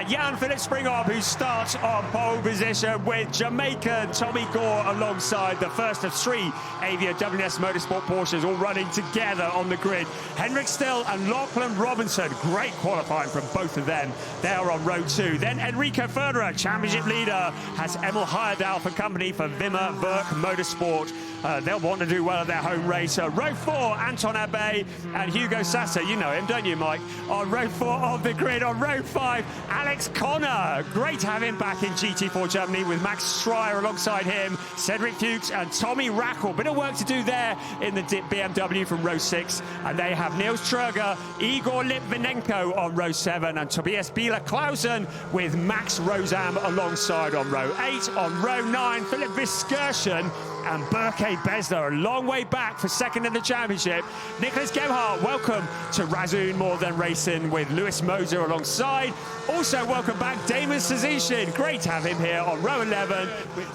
Jan-Philipp Springhoff, who starts on pole position with Jamaican Tommy Gore alongside the first of three Avia WS Motorsport Porsches all running together on the grid. Hendrik Still and Lachlan Robinson, great qualifying from both of them. They are on row 2. Then Enrico Ferderer, championship leader, has Emil Heyerdahl for company for Wimmer Werk Motorsport. They'll want to do well at their home race. Row 4, Anton Abbey and Hugo Sasser. You know him, don't you, Mike? On row 4 of the grid. On row 5, Alex Connor. Great to have him back in GT4 Germany with Max Schreier alongside him, Cedric Fuchs and Tommy Rackel. Bit of work to do there in the BMW from row 6. And they have Niels Tröger, Igor Litvinenko on row 7 and Tobias Bieler-Clausen with Max Rosam alongside on row 8. On row 9, Philipp Viskersen and Berke Besler, a long way back for second in the championship. Nicholas Gebhardt, welcome to Razzoon More Than Racing with Lewis Moser alongside. Also welcome back Damon Sazishin. Great to have him here on row 11.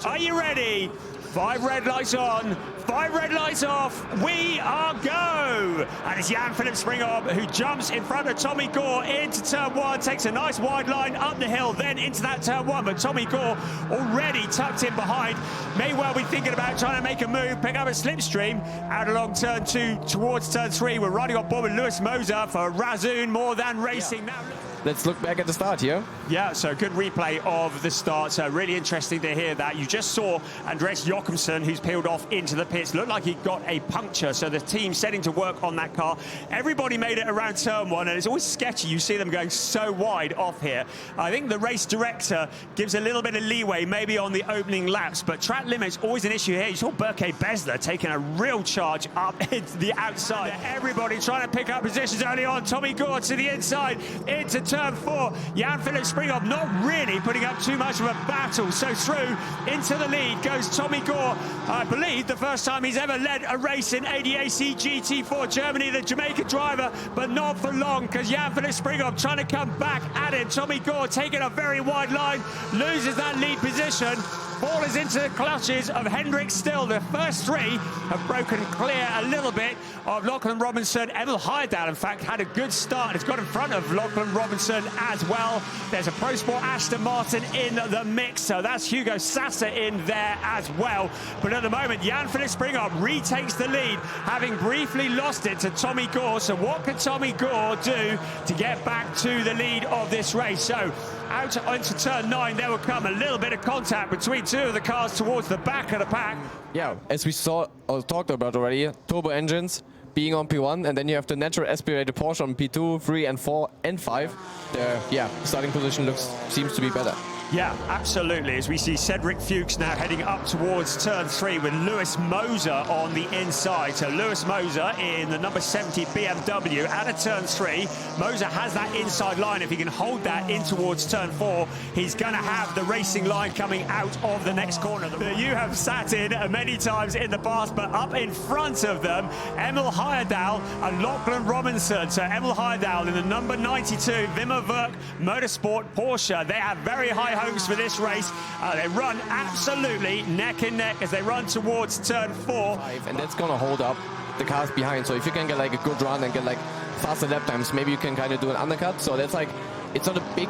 Are you ready? 5 red lights on, 5 red lights off, we are go! And it's Jan-Philipp Springhoff who jumps in front of Tommy Gore into turn 1, takes a nice wide line up the hill, then into that turn 1, but Tommy Gore already tucked in behind, may well be thinking about trying to make a move, pick up a slipstream, out along turn 2 towards turn 3. We're riding on board with Lewis Moser for Razzoon More Than Racing. Now, let's look back at the start here. Yeah, so good replay of the start. So really interesting to hear that. You just saw Andreas Jochumsen, who's peeled off into the pits. Looked like he got a puncture. So the team setting to work on that car. Everybody made it around turn 1, and it's always sketchy. You see them going so wide off here. I think the race director gives a little bit of leeway, maybe on the opening laps, but track limit's always an issue here. You saw Berke Besler taking a real charge up into the outside. Everybody trying to pick up positions early on. Tommy Gore to the inside, into turn 4. Jan-Philipp Springhoff not really putting up too much of a battle. So through into the lead goes Tommy Gore. I believe the first time he's ever led a race in ADAC GT4 Germany, the Jamaican driver, but not for long because Jan-Philipp Springhoff trying to come back at it. Tommy Gore taking a very wide line, loses that lead position. Ball is into the clutches of Hendrik Still. The first 3 have broken clear a little bit of Lachlan Robinson. Emil Heyerdahl, in fact, had a good start. It's got in front of Lachlan Robinson as well. There's a Pro Sport Aston Martin in the mix, so that's Hugo Sasser in there as well. But at the moment, Jan-Philipp Springhoff retakes the lead, having briefly lost it to Tommy Gore. So what can Tommy Gore do to get back to the lead of this race? So out onto turn 9, there will come a little bit of contact between 2 of the cars towards the back of the pack. Yeah, as we saw or talked about already, turbo engines being on P1, and then you have the natural aspirated Porsche on P2, 3 and 4 and 5. The starting position seems to be better. Yeah, absolutely. As we see Cedric Fuchs now heading up towards turn 3 with Lewis Moser on the inside. So Lewis Moser in the number 70 BMW out of turn 3. Moser has that inside line. If he can hold that in towards turn 4, he's going to have the racing line coming out of the next corner that you have sat in many times in the past, but up in front of them, Emil Heyerdahl and Lachlan Robinson. So Emil Heyerdahl in the number 92 Wimmer Werk Motorsport Porsche. They have very high hopes for this race. They run absolutely neck and neck as they run towards turn 4. And that's going to hold up the cars behind. So if you can get like a good run and get like faster lap times, maybe you can kind of do an undercut. So that's like, it's not a big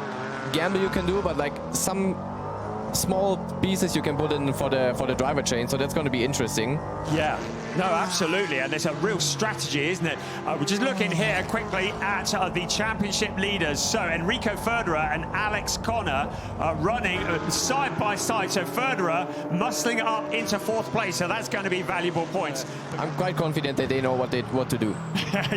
gamble you can do, but like some small pieces you can put in for the driver chain. So that's going to be interesting. Yeah. No, absolutely, and there's a real strategy, isn't it? We're just looking here quickly at the championship leaders. So Enrico Ferderer and Alex Connor are running side by side. So Ferderer muscling up into 4th place, so that's going to be valuable points. I'm quite confident that they know what to do.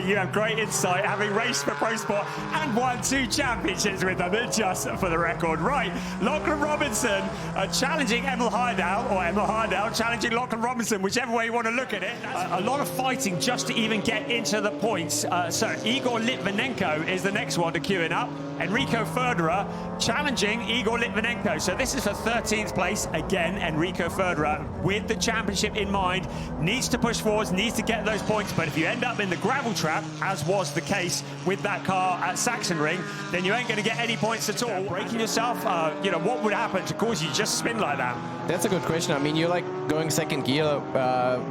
You have great insight, having raced for Pro Sport and won 2 championships with them, just for the record. Right, Lachlan Robinson challenging Emil Heyerdahl, or Emil Heyerdahl challenging Lachlan Robinson, whichever way you want to look at it. A lot of fighting just to even get into the points. So Igor Litvinenko is the next one to queuing up. Enrico Ferderer challenging Igor Litvinenko. So this is for 13th place. Again, Enrico Ferderer, with the championship in mind, needs to push forwards, needs to get those points. But if you end up in the gravel trap, as was the case with that car at Sachsenring, then you ain't going to get any points at all. Breaking yourself, you know, what would happen to cause you just spin like that? That's a good question. I mean, you're like going 2nd gear,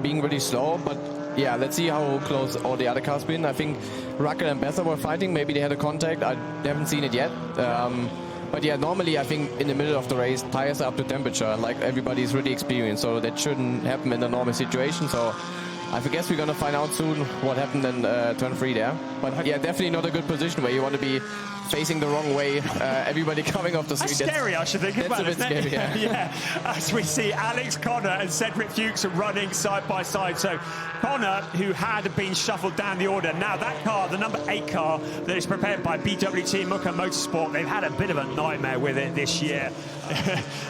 being really slow, but yeah, let's see how close all the other cars been. I think Rackel and Besser were fighting. Maybe they had a contact. I haven't seen it yet. But yeah, normally I think in the middle of the race, tires are up to temperature, and like everybody's really experienced, so that shouldn't happen in a normal situation. So I guess we're gonna find out soon what happened in turn 3 there. But yeah, definitely not a good position where you want to be facing the wrong way. Everybody coming off the street. That's scary, I should think about it. That's a bit scary, yeah. Yeah, as we see Alex Connor and Cedric Fuchs running side by side. So Connor, who had been shuffled down the order, now that car, the number 8 car that is prepared by BWT Motorsport, they've had a bit of a nightmare with it this year.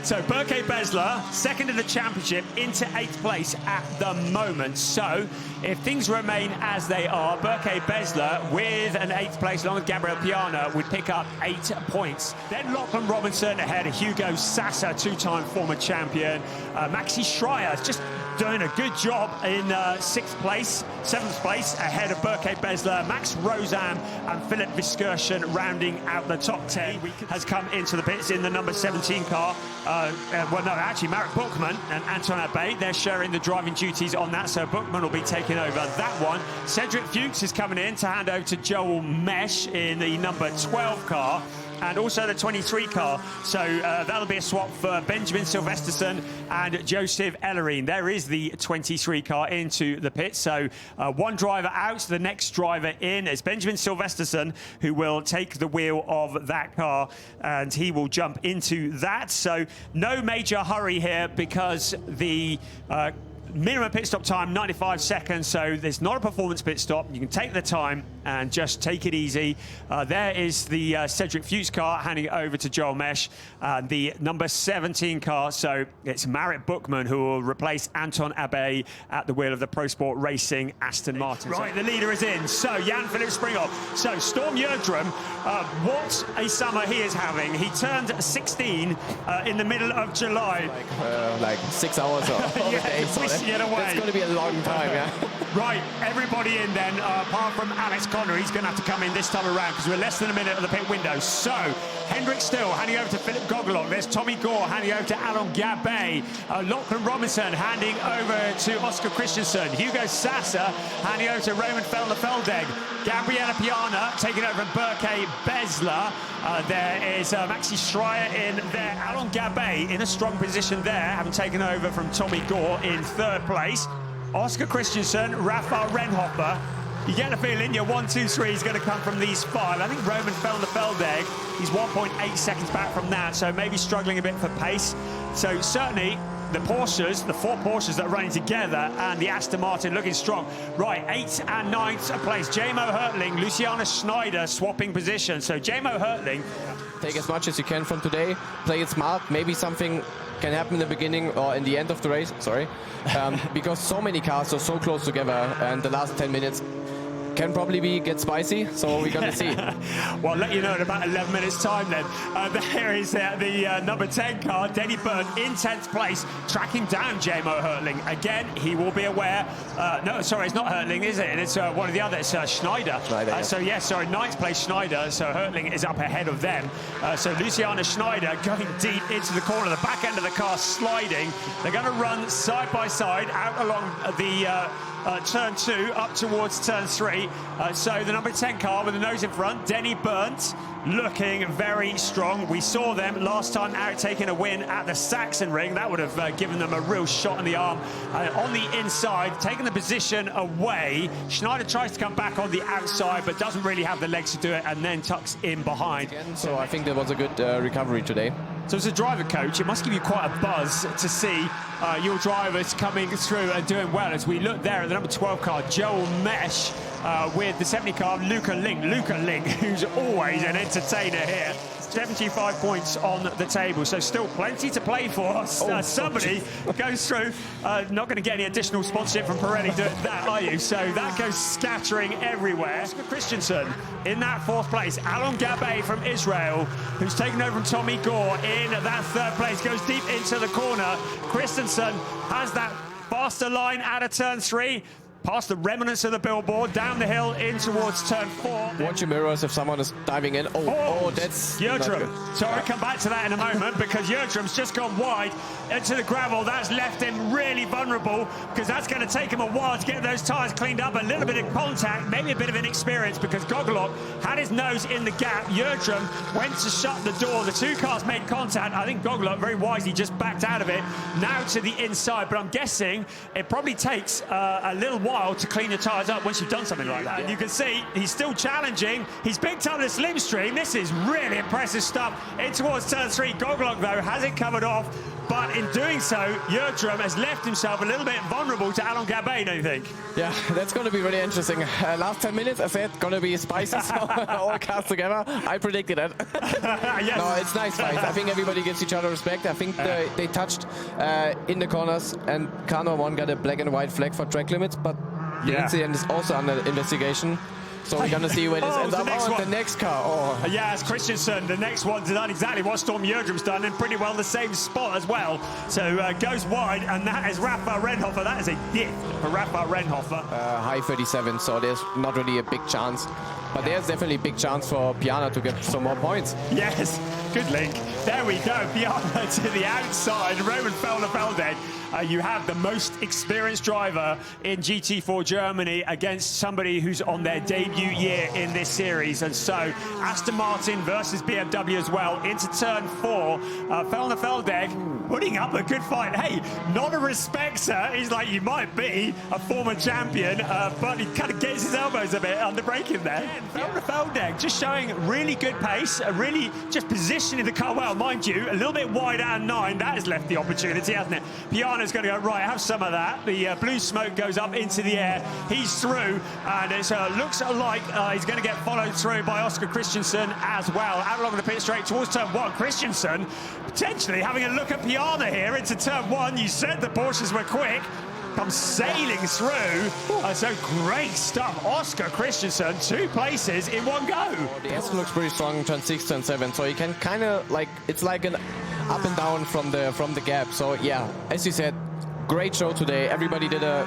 So Berke Besler, second in the championship, into 8th place at the moment. So if things remain as they are, Berke Besler with an 8th place along with Gabriel Piana would pick up 8 points. Then Lachlan Robinson ahead of Hugo Sassa, 2-time former champion. Maxi Schreier just doing a good job in 6th place, 7th place ahead of Berke Besler. Max Rozam and Philipp Viskirchen rounding out the top 10. Has come into the pits in the number 17 car. Well, no, actually, Marek Buchmann and Anton Abbe, they're sharing the driving duties on that, so Buchmann will be taking over that one. Cedric Fuchs is coming in to hand over to Joel Mesh in the number 12 car, and also the 23 car. So that'll be a swap for Benjamin Silvesterson and Joseph Ellerine. There is the 23 car into the pit. So one driver out, the next driver in. It's Benjamin Silvesterson who will take the wheel of that car, and he will jump into that. So no major hurry here because the minimum pit stop time, 95 seconds, so there's not a performance pit stop. You can take the time and just take it easy. There is the Cedric Fuchs car, handing it over to Joel Mesh, the number 17 car. So it's Marek Buchmann who will replace Anton Abbe at the wheel of the Pro Sport Racing Aston Martin. Right, the leader is in. So Jan-Philipp Springhoff. So Storm Yerdrum, what a summer he is having. He turned 16 in the middle of July. Like 6 hours or yeah, day, so that's going to be a long time, yeah. Right, everybody in then, apart from Alex Connor. He's going to have to come in this time around because we're less than a minute of the pit window. So Hendrik still handing over to Philipp Gogollok. There's Tommy Gore handing over to Alon Gabay. Lachlan Robinson handing over to Oscar Christensen. Hugo Sassa handing over to Roman Feldeg. Gabriella Piana taking over from Berke Besler. There is Maxi Schreier in there. Alon Gabay in a strong position there, having taken over from Tommy Gore in 3rd place. Oscar Christensen, Rafael Renhofer. You get the feeling your 1, 2, 3 is going to come from these 5. I think Roman Feldeg, he's 1.8 seconds back from that, so maybe struggling a bit for pace. So certainly the Porsches, the 4 Porsches that are running together, and the Aston Martin looking strong. Right, 8th and 9th place. J-Mo Hertling, Luciana Schneider swapping positions. So J-Mo Hertling. Take as much as you can from today, play it smart, maybe something can happen in the beginning or in the end of the race, sorry. Because so many cars are so close together, and the last 10 minutes can probably get spicy, so we're going to see. Well, I'll let you know in about 11 minutes time then. There is the number 10 car, Denny Byrne, in 10th place, tracking down J-Mo Hertling. Again, he will be aware. No, sorry, it's not Hertling, is it? It's one of the others, Schneider. Yeah. So, yes, sorry, 9th place Schneider, so Hertling is up ahead of them. So Luciana Schneider going deep into the corner, the back end of the car sliding. They're going to run side by side out along the turn 2 up towards turn 3. So the number 10 car with the nose in front, Denny Burnt, looking very strong. We saw them last time out taking a win at the Sachsenring. That would have given them a real shot in the arm. On the inside, taking the position away. Schneider tries to come back on the outside, but doesn't really have the legs to do it, and then tucks in behind. So I think that was a good recovery today. So as a driver coach, it must give you quite a buzz to see your drivers coming through and doing well. As we look there at the number 12 car, Joel Mesh, with the 70 car, Luca Link, who's always an entertainer here. 75 points on the table, so still plenty to play for. Somebody goes through, not going to get any additional sponsorship from Pirelli doing that, are you? So that goes scattering everywhere. Oscar Christensen in that 4th place. Alon Gabay from Israel, who's taken over from Tommy Gore in that 3rd place, goes deep into the corner. Christensen has that faster line out of turn 3. past the remnants of the billboard, down the hill in towards turn 4. Watch your mirrors if someone is diving in. Oh, that's Jerdrum. Sorry, I'll come back to that in a moment because Jerdrum's just gone wide into the gravel. That's left him really vulnerable because that's going to take him a while to get those tyres cleaned up. A little bit of contact, maybe a bit of inexperience because Gogollok had his nose in the gap. Jerdrum went to shut the door. The two cars made contact. I think Gogollok very wisely just backed out of it. Now to the inside, but I'm guessing it probably takes a little while to clean the tyres up once you've done something like that. And you can see he's still challenging. He's picked up the slipstream. This is really impressive stuff. In towards turn 3, Gogollok though has it covered off, but in doing so, Jerdrum has left himself a little bit vulnerable to Alain Gabet, don't you think? Yeah, that's going to be really interesting. Last 10 minutes, I said, going to be spicy, so all cars together. I predicted it. Yes. No, it's nice fight. I think everybody gives each other respect. I think they touched in the corners, and car number 1 got a black and white flag for track limits, but the incident is also under investigation. So we're going to see where this ends up. The next car. Yeah, it's Christensen. The next one's done exactly what Storm Jerdrum's done, and pretty well the same spot as well. So goes wide, and that is Rafa Renhofer. That is a gift for Rafa Renhofer. High 37, so there's not really a big chance. But there's definitely a big chance for Piana to get some more points. Yes, good link. There we go. Piana to the outside. Roman Felder-Feldeg. You have the most experienced driver in GT4 Germany against somebody who's on their debut year in this series. And so Aston Martin versus BMW as well into turn 4. Felder-Feldeg putting up a good fight. Hey, not a respecter. He's like, you might be a former champion, but he kind of gets his elbows a bit under braking there. Felder-Feldeg just showing really good pace, really just positioning the car well, mind you, a little bit wide out of 9. That has left the opportunity, hasn't it? Piana's going to go, right, have some of that. The blue smoke goes up into the air. He's through, and it looks like he's going to get followed through by Oscar Christensen as well. Out along the pit straight towards turn 1. Christensen potentially having a look at Piana here into turn 1. You said the Porsches were quick. Comes sailing through. So great stuff. Oscar Christensen, 2 places in 1 go. The Aston looks pretty strong in turn 6, turn 7, so you can kind of like, it's like an up and down from the gap. So yeah, as you said, great show today. Everybody did a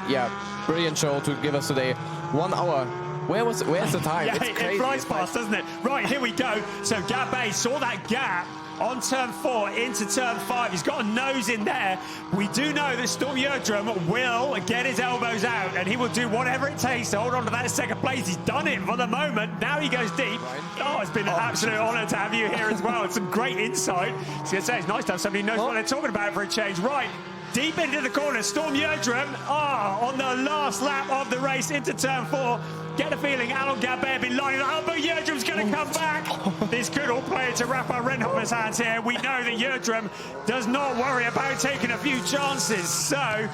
brilliant show to give us today. 1 hour. Where's the time? Yeah, it's crazy. It flies past, doesn't it? Right, here we go. So Gabet saw that gap on turn 4 into turn 5. He's got a nose in there. We do know that Storm Jerdrum will get his elbows out, and he will do whatever it takes to hold on to that second place. He's done it for the moment. Now he goes deep. Oh, it's been an absolute honour to have you here as well. It's some great insight. I was going to say, it's nice to have somebody who knows what they're talking about for a change. Right. Deep into the corner, Storm Jerdrum, on the last lap of the race into turn 4. Get a feeling Alain Gabet be lining up, but Jerdrum's going to come back. This could all play into Rafa Renhofer's hands here. We know that Jerdrum does not worry about taking a few chances. So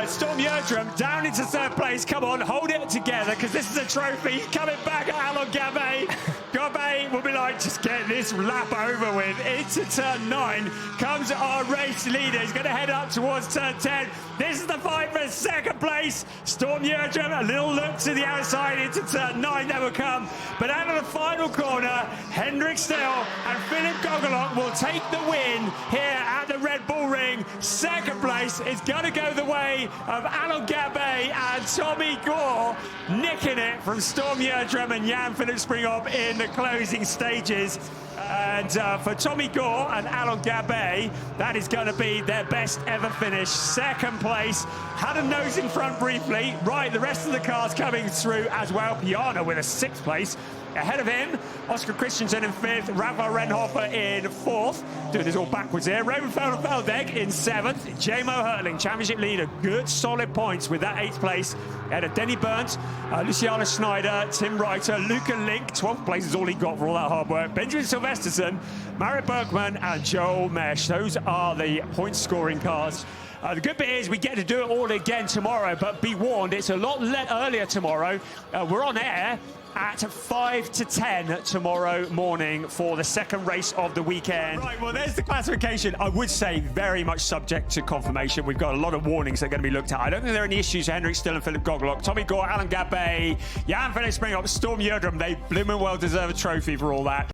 Storm Jerdrum down into 3rd place. Come on, hold it together, because this is a trophy. Coming back at Alain Gabet. Gabet will be like, just get this lap over with. Into turn 9 comes our race leader. He's going to head up towards turn 10. This is the fight for 2nd place. Storm Jerdrum, a little look to the outside into turn 9. That will come. But out of the final corner, Hendrik Still and Philipp Gogollok will take the win here at the Red Bull Ring. 2nd place is going to go the way of Alain Gabet and Tommy Gore, nicking it from Storm Jerdrum and Jan-Philipp Springhoff in the closing stages. And for Tommy Gore and Alain Gabet, that is going to be their best ever finish. 2nd place, had a nose in front briefly. Right, the rest of the cars coming through as well. Piana with a 6th place. Ahead of him, Oscar Christensen in 5th, Rafa Renhofer in 4th. Doing this all backwards here. Roman Felder-Feldeg in 7th. J-Mo Hurtling, championship leader. Good, solid points with that 8th place. Ahead of Denny Burnt, Luciano Schneider, Tim Reiter, Luca Link. 12th place is all he got for all that hard work. Benjamin Silvesterson, Marit Berkman, and Joel Mesh. Those are the point-scoring cars. The good bit is we get to do it all again tomorrow, but be warned, it's a lot earlier tomorrow. We're on air at 5 to 10 tomorrow morning for the 2nd race of the weekend. Right, well, there's the classification. I would say very much subject to confirmation. We've got a lot of warnings that are going to be looked at. I don't think there are any issues for Hendrik Still and Philipp Gogollok. Tommy Gore, Alain Gabet, Jan-Philipp Springhoff, Storm Jerdrum. They blooming well deserve a trophy for all that.